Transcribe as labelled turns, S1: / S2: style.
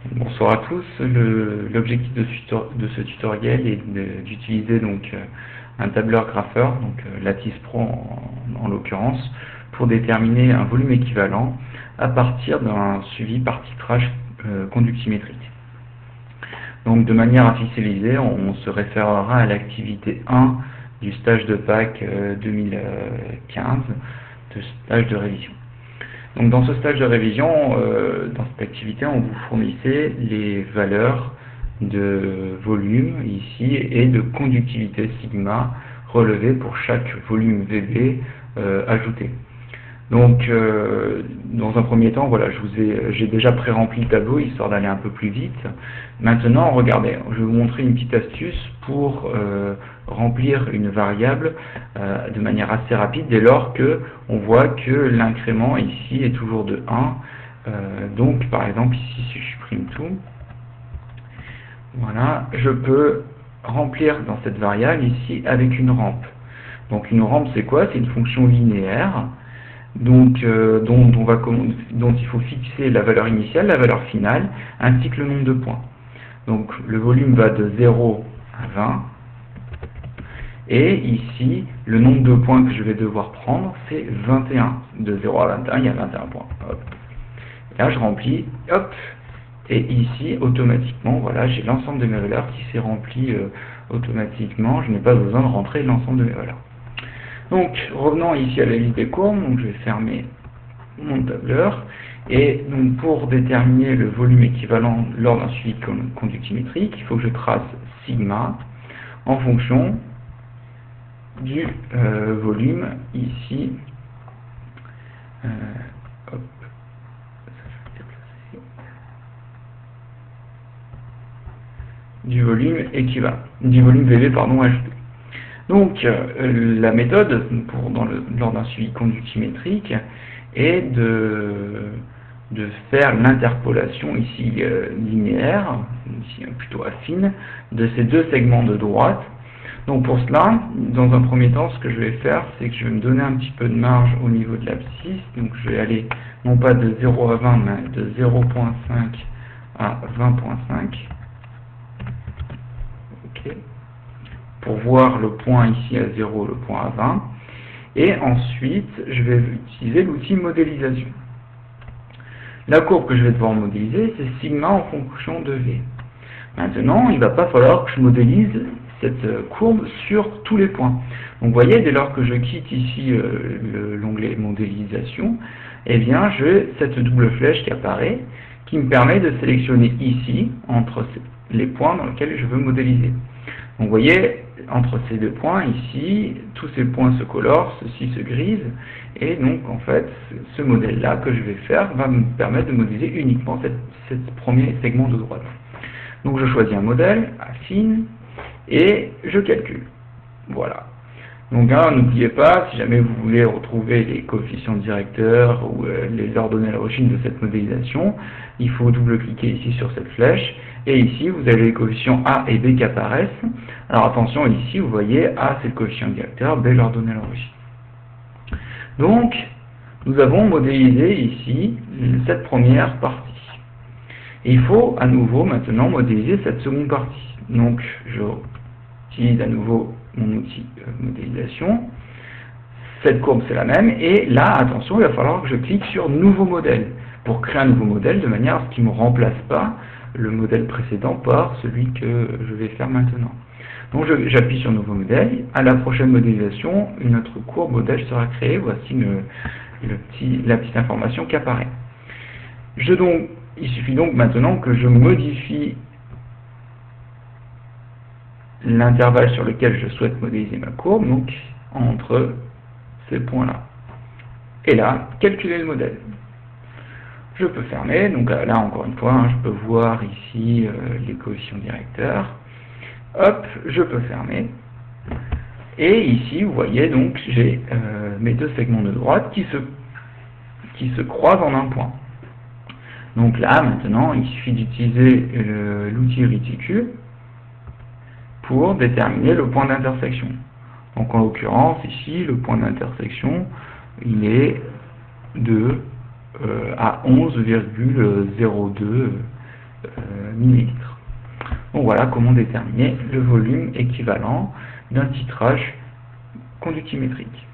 S1: Bonsoir à tous. L'objectif de ce tutoriel est d'utiliser donc un tableur grapheur, donc Lattice Pro en l'occurrence, pour déterminer un volume équivalent à partir d'un suivi par titrage conductimétrique. Donc de manière officialisée, on se référera à l'activité 1 du stage de Pâques 2015, de stage de révision. Donc dans ce stage de révision, dans cette activité, on vous fournissait les valeurs de volume ici et de conductivité sigma relevées pour chaque volume VB ajouté. Donc dans un premier temps, voilà, j'ai déjà pré-rempli le tableau histoire d'aller un peu plus vite. Maintenant, regardez, je vais vous montrer une petite astuce pour remplir une variable de manière assez rapide dès lors que on voit que l'incrément ici est toujours de 1. Donc par exemple ici, si je supprime tout, voilà, je peux remplir dans cette variable ici avec une rampe. Donc une rampe, c'est quoi? C'est une fonction linéaire donc, dont il faut fixer la valeur initiale, la valeur finale, ainsi que le nombre de points. Donc le volume va de 0 à 20, et ici, le nombre de points que je vais devoir prendre, c'est 21. De 0 à 21, il y a 21 points. Hop. Là, je remplis, hop, et ici, automatiquement, voilà, j'ai l'ensemble de mes valeurs qui s'est rempli automatiquement. Je n'ai pas besoin de rentrer l'ensemble de mes valeurs. Donc, revenons ici à la liste des courbes, donc je vais fermer mon tableur, et donc pour déterminer le volume équivalent lors d'un suivi conductimétrique, il faut que je trace sigma en fonction du volume ici, hop, du volume équivalent, du volume VB pardon ajouté. Donc la méthode lors d'un suivi conductimétrique est de faire l'interpolation ici linéaire, ici plutôt affine, de ces deux segments de droite. Donc pour cela, dans un premier temps, ce que je vais faire, c'est que je vais me donner un petit peu de marge au niveau de l'abscisse. Donc je vais aller non pas de 0 à 20, mais de 0,5 à 20,5. Ok. Pour voir le point ici à 0, le point à 20. Et ensuite, je vais utiliser l'outil modélisation. La courbe que je vais devoir modéliser, c'est sigma en fonction de V. Maintenant, il ne va pas falloir que je modélise cette courbe sur tous les points. Donc vous voyez, dès lors que je quitte ici l'onglet modélisation, eh bien j'ai cette double flèche qui apparaît, qui me permet de sélectionner ici, entre les points dans lesquels je veux modéliser. Donc vous voyez, entre ces deux points ici, tous ces points se colorent, ceci se grise, et donc en fait, ce modèle-là que je vais faire va me permettre de modéliser uniquement ce premier segment de droite. Donc je choisis un modèle, affine, et je calcule. Voilà. Donc n'oubliez pas, si jamais vous voulez retrouver les coefficients directeurs ou les ordonnées à l'origine de cette modélisation, il faut double-cliquer ici sur cette flèche, et ici vous avez les coefficients A et B qui apparaissent. Alors attention, ici vous voyez A c'est le coefficient directeur, B l'ordonnée à l'origine. Donc nous avons modélisé ici cette première partie. Et il faut à nouveau maintenant modéliser cette seconde partie. Donc je utilise à nouveau mon outil modélisation. Cette courbe c'est la même, et là attention, il va falloir que je clique sur nouveau modèle pour créer un nouveau modèle de manière à ce qu'il ne me remplace pas le modèle précédent par celui que je vais faire maintenant. Donc j'appuie sur nouveau modèle. À la prochaine modélisation, une autre courbe modèle sera créée. Voici la petite information qui apparaît. Il suffit donc maintenant que je modifie l'intervalle sur lequel je souhaite modéliser ma courbe, donc entre ces points-là. Et là, calculer le modèle. Je peux fermer, donc là encore une fois, je peux voir ici les coefficients directeurs. Hop, je peux fermer. Et ici, vous voyez, donc j'ai mes deux segments de droite qui se croisent en un point. Donc là, maintenant, il suffit d'utiliser l'outil réticule pour déterminer le point d'intersection. Donc en l'occurrence, ici, le point d'intersection, il est de à 11,02 millilitres. Donc voilà comment déterminer le volume équivalent d'un titrage conductimétrique.